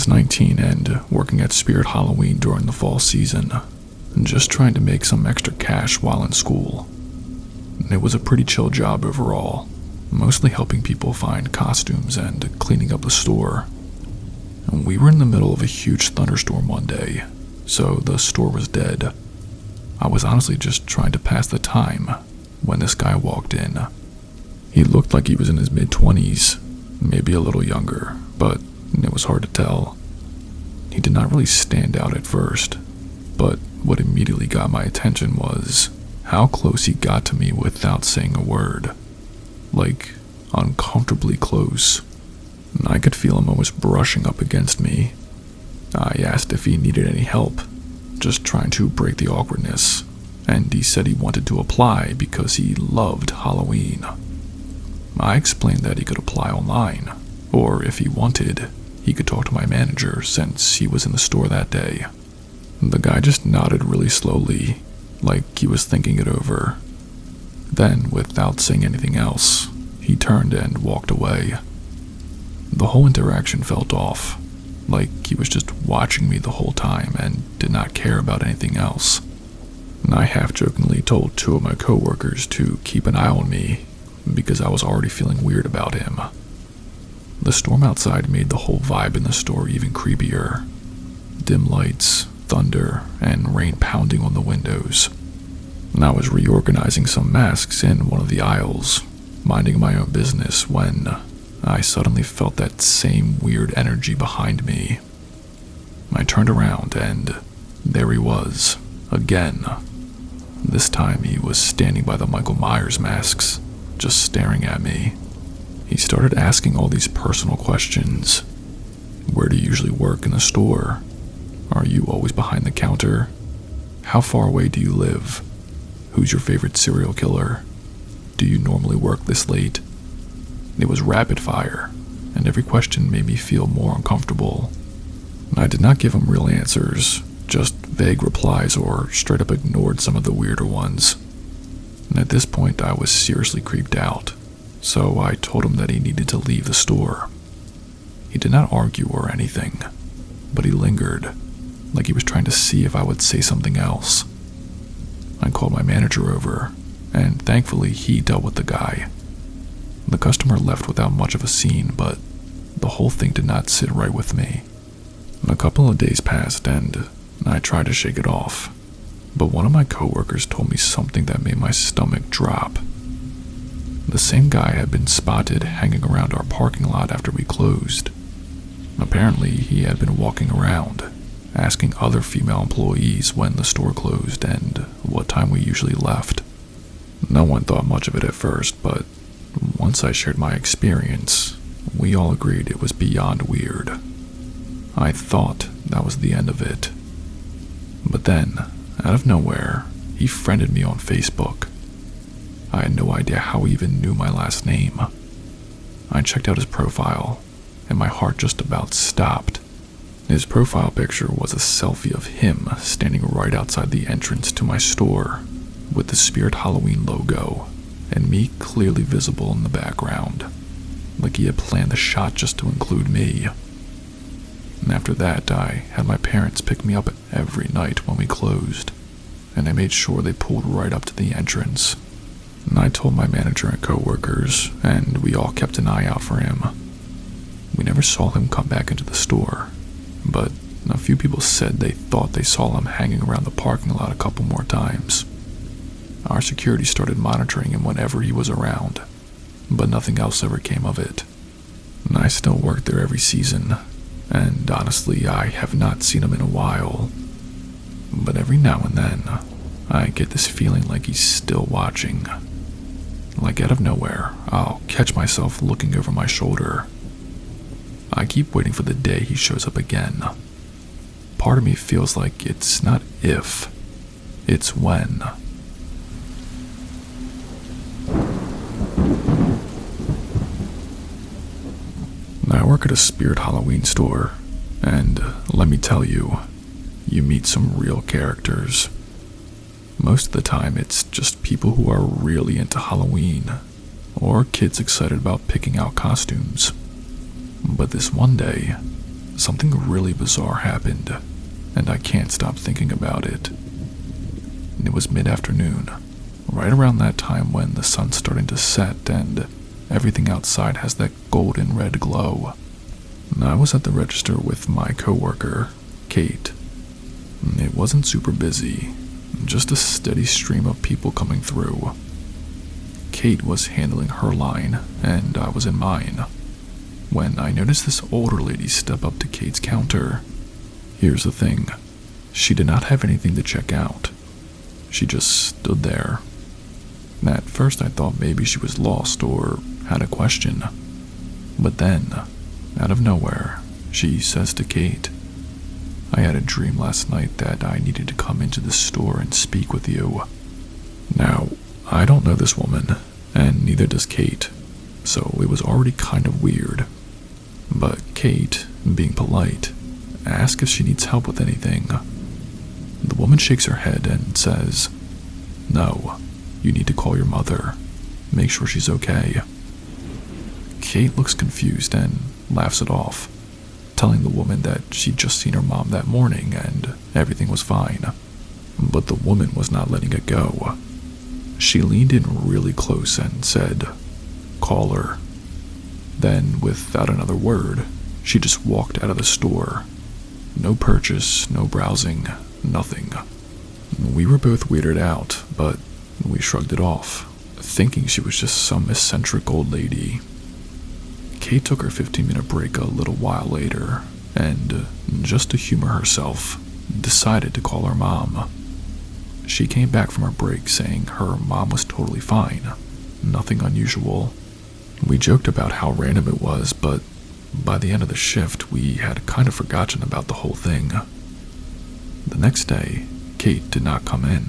was 19 and working at Spirit Halloween during the fall season, just trying to make some extra cash while in school. It was a pretty chill job overall, mostly helping people find costumes and cleaning up the store. We were in the middle of a huge thunderstorm one day, so the store was dead. I was honestly just trying to pass the time when this guy walked in. He looked like he was in his mid-20s, maybe a little younger, but it was hard to tell. He did not really stand out at first, but what immediately got my attention was how close he got to me without saying a word. Like, uncomfortably close. I could feel him almost brushing up against me. I asked if he needed any help, just trying to break the awkwardness, and he said he wanted to apply because he loved Halloween. I explained that he could apply online, or if he wanted, he could talk to my manager since he was in the store that day. The guy just nodded really slowly, like he was thinking it over. Then, without saying anything else, he turned and walked away. The whole interaction felt off, like he was just watching me the whole time and did not care about anything else. I half-jokingly told two of my coworkers to keep an eye on me because I was already feeling weird about him. The storm outside made the whole vibe in the store even creepier. Dim lights, thunder, and rain pounding on the windows. I was reorganizing some masks in one of the aisles, minding my own business, when I suddenly felt that same weird energy behind me. I turned around and there he was, again. This time he was standing by the Michael Myers masks, just staring at me. He started asking all these personal questions. Where do you usually work in the store? Are you always behind the counter? How far away do you live? Who's your favorite serial killer? Do you normally work this late? It was rapid fire, and every question made me feel more uncomfortable. I did not give him real answers, just vague replies or straight up ignored some of the weirder ones. And at this point, I was seriously creeped out, so I told him that he needed to leave the store. He did not argue or anything, but he lingered, like he was trying to see if I would say something else. I called my manager over, and thankfully he dealt with the guy. The customer left without much of a scene, but the whole thing did not sit right with me. A couple of days passed, and I tried to shake it off, but one of my coworkers told me something that made my stomach drop. The same guy had been spotted hanging around our parking lot after we closed. Apparently, he had been walking around, asking other female employees when the store closed and what time we usually left. No one thought much of it at first, but once I shared my experience, we all agreed it was beyond weird. I thought that was the end of it. But then, out of nowhere, he friended me on Facebook. I had no idea how he even knew my last name. I checked out his profile, and my heart just about stopped. His profile picture was a selfie of him standing right outside the entrance to my store, with the Spirit Halloween logo, and me clearly visible in the background, like he had planned the shot just to include me. And after that, I had my parents pick me up every night when we closed, and I made sure they pulled right up to the entrance. And I told my manager and coworkers, and we all kept an eye out for him. We never saw him come back into the store, but a few people said they thought they saw him hanging around the parking lot a couple more times. Our security started monitoring him whenever he was around, but nothing else ever came of it. And I still work there every season, and honestly, I have not seen him in a while. But every now and then, I get this feeling like he's still watching. Like out of nowhere, I'll catch myself looking over my shoulder. I keep waiting for the day he shows up again. Part of me feels like it's not if, it's when. I work at a Spirit Halloween store, and let me tell you, you meet some real characters. Most of the time, it's just people who are really into Halloween, or kids excited about picking out costumes. But this one day, something really bizarre happened, and I can't stop thinking about it. It was mid-afternoon, right around that time when the sun's starting to set and everything outside has that golden red glow. I was at the register with my coworker, Kate. It wasn't super busy, just a steady stream of people coming through. Kate was handling her line, and I was in mine, when I noticed this older lady step up to Kate's counter. Here's the thing, she did not have anything to check out. She just stood there. At first I thought maybe she was lost or had a question. But then, out of nowhere, she says to Kate, "I had a dream last night that I needed to come into the store and speak with you." Now, I don't know this woman, and neither does Kate, so it was already kind of weird. But Kate, being polite, asks if she needs help with anything. The woman shakes her head and says, "No, you need to call your mother. Make sure she's okay." Kate looks confused and laughs it off, telling the woman that she'd just seen her mom that morning and everything was fine. But the woman was not letting it go. She leaned in really close and said, "Call her." Then, without another word, she just walked out of the store. No purchase, no browsing, nothing. We were both weirded out, but we shrugged it off, thinking she was just some eccentric old lady. Kate took her 15-minute break a little while later, and, just to humor herself, decided to call her mom. She came back from her break saying her mom was totally fine, nothing unusual. We joked about how random it was, but by the end of the shift, we had kind of forgotten about the whole thing. The next day, Kate did not come in.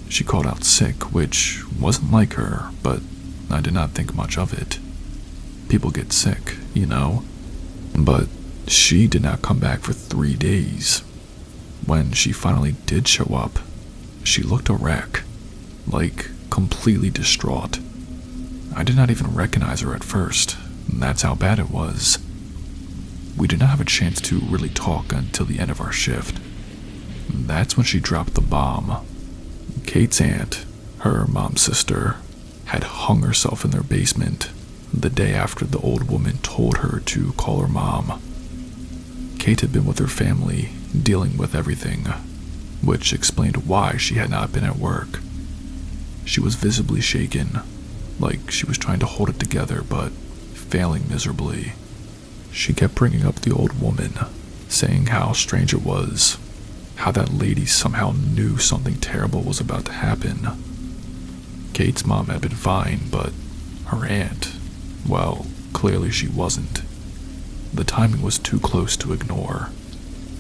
She called out sick, which wasn't like her, but I did not think much of it. People get sick, you know? But she did not come back for 3 days. When she finally did show up, she looked a wreck, like completely distraught. I did not even recognize her at first. That's how bad it was. We did not have a chance to really talk until the end of our shift. That's when she dropped the bomb. Kate's aunt, her mom's sister, had hung herself in their basement the day after the old woman told her to call her mom. Kate had been with her family, dealing with everything, which explained why she had not been at work. She was visibly shaken, like she was trying to hold it together but failing miserably. She kept bringing up the old woman, saying how strange it was, how that lady somehow knew something terrible was about to happen. Kate's mom had been fine, but her aunt, well, clearly she wasn't. The timing was too close to ignore.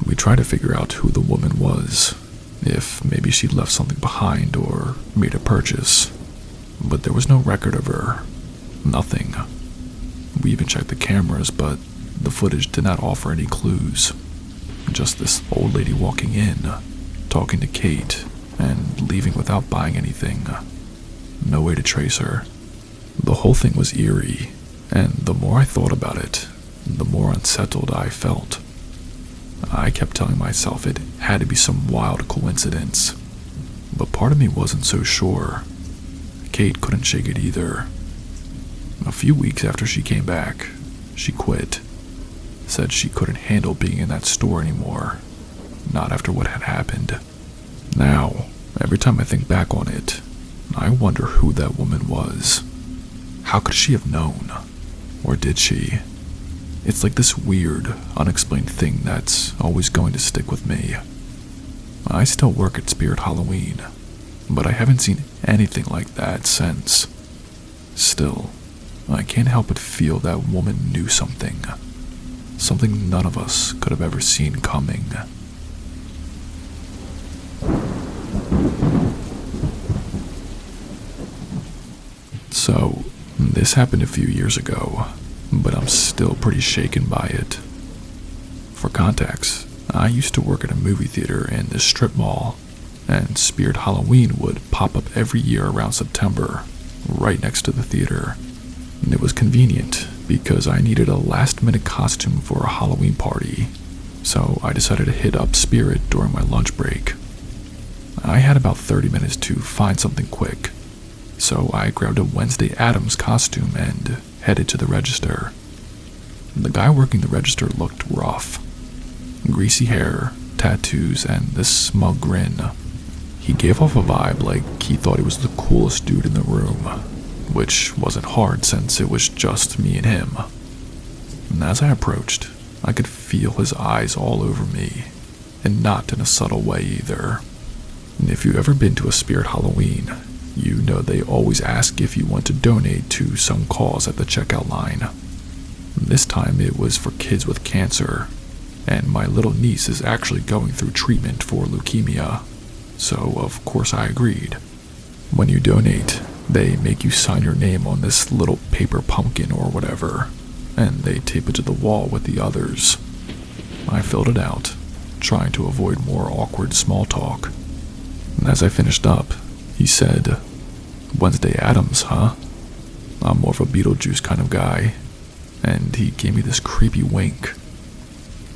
We tried to figure out who the woman was, if maybe she'd left something behind or made a purchase, but there was no record of her. Nothing. We even checked the cameras, but the footage did not offer any clues. Just this old lady walking in, talking to Kate, and leaving without buying anything. No way to trace her. The whole thing was eerie, and the more I thought about it, the more unsettled I felt. I kept telling myself it had to be some wild coincidence, but part of me wasn't so sure. Kate couldn't shake it either. A few weeks after she came back, she quit. Said she couldn't handle being in that store anymore, not after what had happened. Now, every time I think back on it, I wonder who that woman was. How could she have known? Or did she? It's like this weird, unexplained thing that's always going to stick with me. I still work at Spirit Halloween, but I haven't seen anything like that since. Still, I can't help but feel that woman knew something. Something none of us could have ever seen coming. So, this happened a few years ago, but I'm still pretty shaken by it. For context, I used to work at a movie theater in this strip mall, and Spirit Halloween would pop up every year around September, right next to the theater. And it was convenient, because I needed a last-minute costume for a Halloween party, so I decided to hit up Spirit during my lunch break. I had about 30 minutes to find something quick, so I grabbed a Wednesday Addams costume and headed to the register. The guy working the register looked rough. Greasy hair, tattoos, and this smug grin. He gave off a vibe like he thought he was the coolest dude in the room, which wasn't hard since it was just me and him. And as I approached, I could feel his eyes all over me, and not in a subtle way either. And if you've ever been to a Spirit Halloween, you know they always ask if you want to donate to some cause at the checkout line. This time it was for kids with cancer, and my little niece is actually going through treatment for leukemia, so of course I agreed. When you donate, they make you sign your name on this little paper pumpkin or whatever, and they tape it to the wall with the others. I filled it out, trying to avoid more awkward small talk. And as I finished up, he said, "Wednesday Addams, huh? I'm more of a Beetlejuice kind of guy." And he gave me this creepy wink.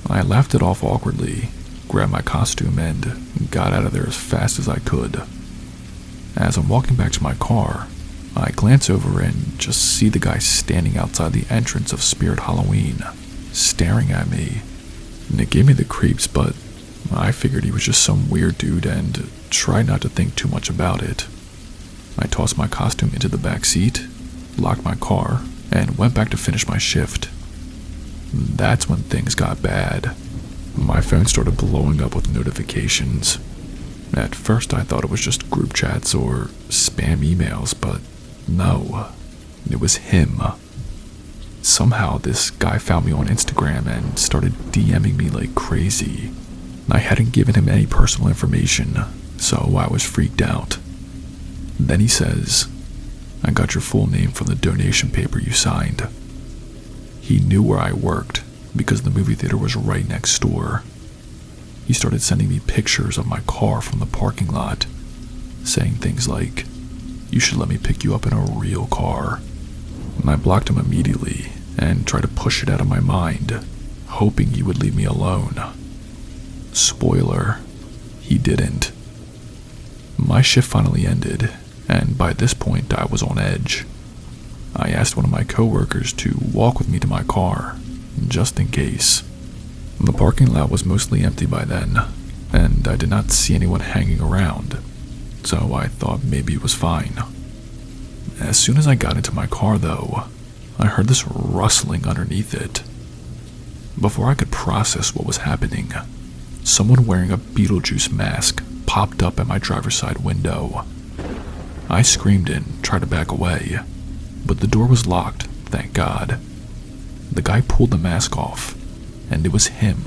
I laughed it off awkwardly, grabbed my costume, and got out of there as fast as I could. As I'm walking back to my car, I glance over and just see the guy standing outside the entrance of Spirit Halloween, staring at me. And it gave me the creeps, but I figured he was just some weird dude and tried not to think too much about it. I tossed my costume into the back seat, locked my car, and went back to finish my shift. That's when things got bad. My phone started blowing up with notifications. At first I thought it was just group chats or spam emails, but no, it was him. Somehow this guy found me on Instagram and started DMing me like crazy. I hadn't given him any personal information, so I was freaked out. Then he says, "I got your full name from the donation paper you signed." He knew where I worked because the movie theater was right next door. He started sending me pictures of my car from the parking lot, saying things like, "You should let me pick you up in a real car." And I blocked him immediately and tried to push it out of my mind, hoping he would leave me alone. Spoiler, he didn't. My shift finally ended, and by this point I was on edge. I asked one of my coworkers to walk with me to my car, just in case. The parking lot was mostly empty by then, and I did not see anyone hanging around, so I thought maybe it was fine. As soon as I got into my car, though, I heard this rustling underneath it. Before I could process what was happening, someone wearing a Beetlejuice mask popped up at my driver's side window. I screamed and tried to back away, but the door was locked, thank God. The guy pulled the mask off, and it was him,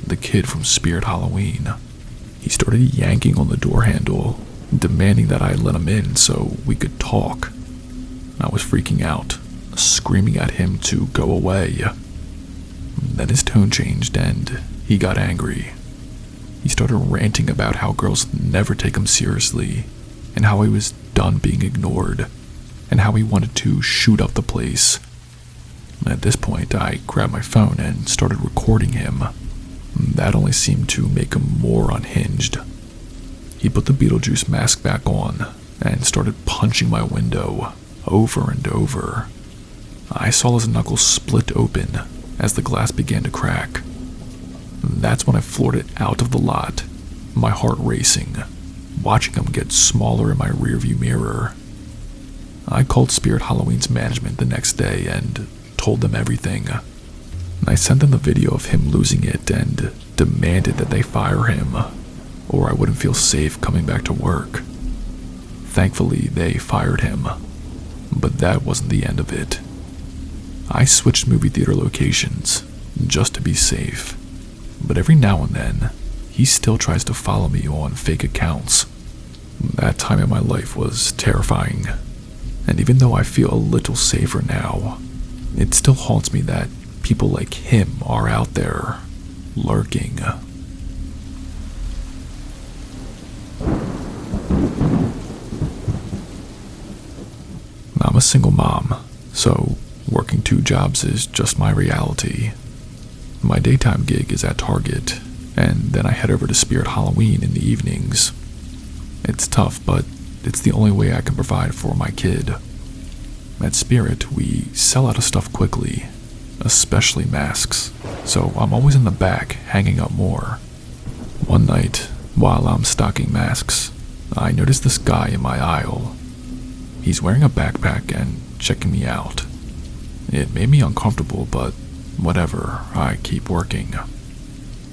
the kid from Spirit Halloween. He started yanking on the door handle, demanding that I let him in so we could talk. I was freaking out, screaming at him to go away. Then his tone changed and he got angry. He started ranting about how girls never take him seriously, and how he was done being ignored, and how he wanted to shoot up the place. At this point, I grabbed my phone and started recording him. That only seemed to make him more unhinged. He put the Beetlejuice mask back on and started punching my window over and over. I saw his knuckles split open as the glass began to crack. That's when I floored it out of the lot, my heart racing, watching him get smaller in my rearview mirror. I called Spirit Halloween's management the next day and told them everything. I sent them the video of him losing it and demanded that they fire him, or I wouldn't feel safe coming back to work. Thankfully, they fired him, but that wasn't the end of it. I switched movie theater locations just to be safe, but every now and then, he still tries to follow me on fake accounts. That time in my life was terrifying, and even though I feel a little safer now, it still haunts me that people like him are out there, lurking. I'm a single mom, so Working 2 jobs is just my reality. My daytime gig is at Target, and then I head over to Spirit Halloween in the evenings. It's tough, but it's the only way I can provide for my kid. At Spirit, we sell out of stuff quickly, especially masks, so I'm always in the back hanging up more. One night, while I'm stocking masks, I noticed this guy in my aisle. He's wearing a backpack and checking me out. It made me uncomfortable, but whatever, I keep working.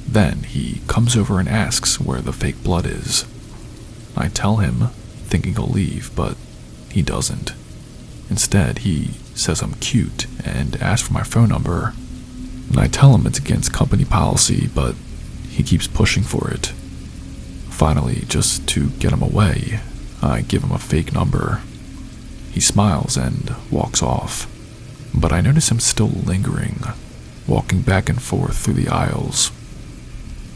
Then he comes over and asks where the fake blood is. I tell him, thinking he'll leave, but he doesn't. Instead, he says I'm cute and asks for my phone number. I tell him it's against company policy, but he keeps pushing for it. Finally, just to get him away, I give him a fake number. He smiles and walks off, but I notice him still lingering, walking back and forth through the aisles.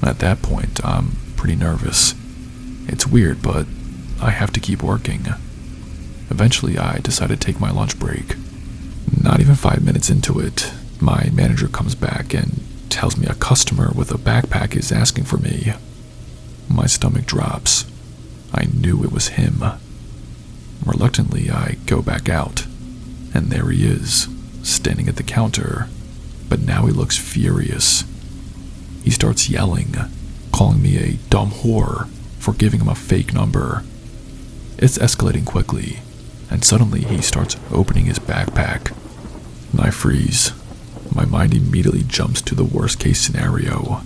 At that point, I'm pretty nervous. It's weird, but I have to keep working. Eventually, I decide to take my lunch break. Not even 5 minutes into it, my manager comes back and tells me a customer with a backpack is asking for me. My stomach drops. I knew it was him. Reluctantly, I go back out, and there he is, standing at the counter, but now he looks furious. He starts yelling, calling me a dumb whore for giving him a fake number. It's escalating quickly, and suddenly he starts opening his backpack. I freeze. My mind immediately jumps to the worst case scenario.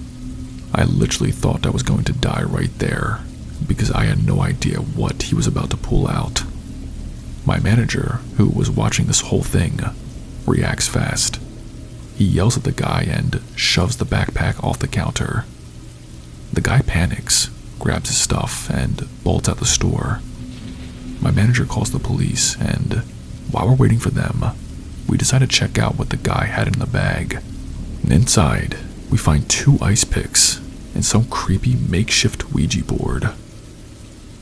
I literally thought I was going to die right there, because I had no idea what he was about to pull out. My manager, who was watching this whole thing, reacts fast. He yells at the guy and shoves the backpack off the counter. The guy panics, grabs his stuff, and bolts out the store. My manager calls the police, and while we're waiting for them, we decide to check out what the guy had in the bag. And inside, we find 2 ice picks and some creepy makeshift Ouija board.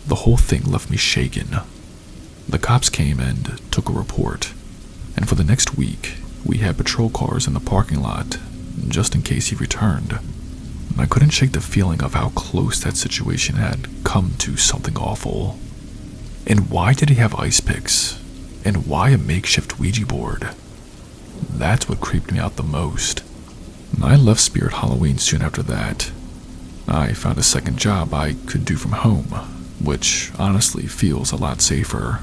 The whole thing left me shaken. The cops came and took a report, and for the next week, we had patrol cars in the parking lot, just in case he returned. I couldn't shake the feeling of how close that situation had come to something awful. And why did he have ice picks? And why a makeshift Ouija board? That's what creeped me out the most. I left Spirit Halloween soon after that. I found a second job I could do from home, which honestly feels a lot safer.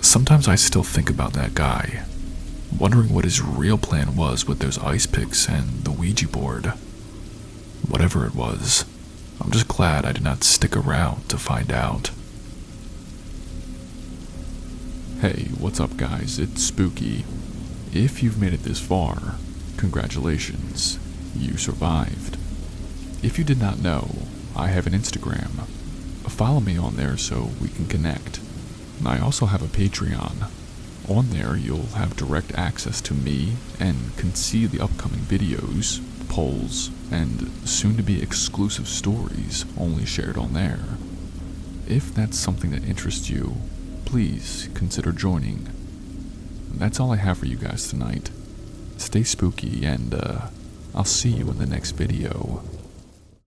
Sometimes I still think about that guy, wondering what his real plan was with those ice picks and the Ouija board. Whatever it was, I'm just glad I did not stick around to find out. Hey, what's up guys, it's Spooky. If you've made it this far, congratulations, you survived. If you did not know, I have an Instagram. Follow me on there so we can connect. I also have a Patreon. On there you'll have direct access to me and can see the upcoming videos, polls, and soon-to-be exclusive stories only shared on there. If that's something that interests you, please consider joining. That's all I have for you guys tonight. Stay spooky and I'll see you in the next video.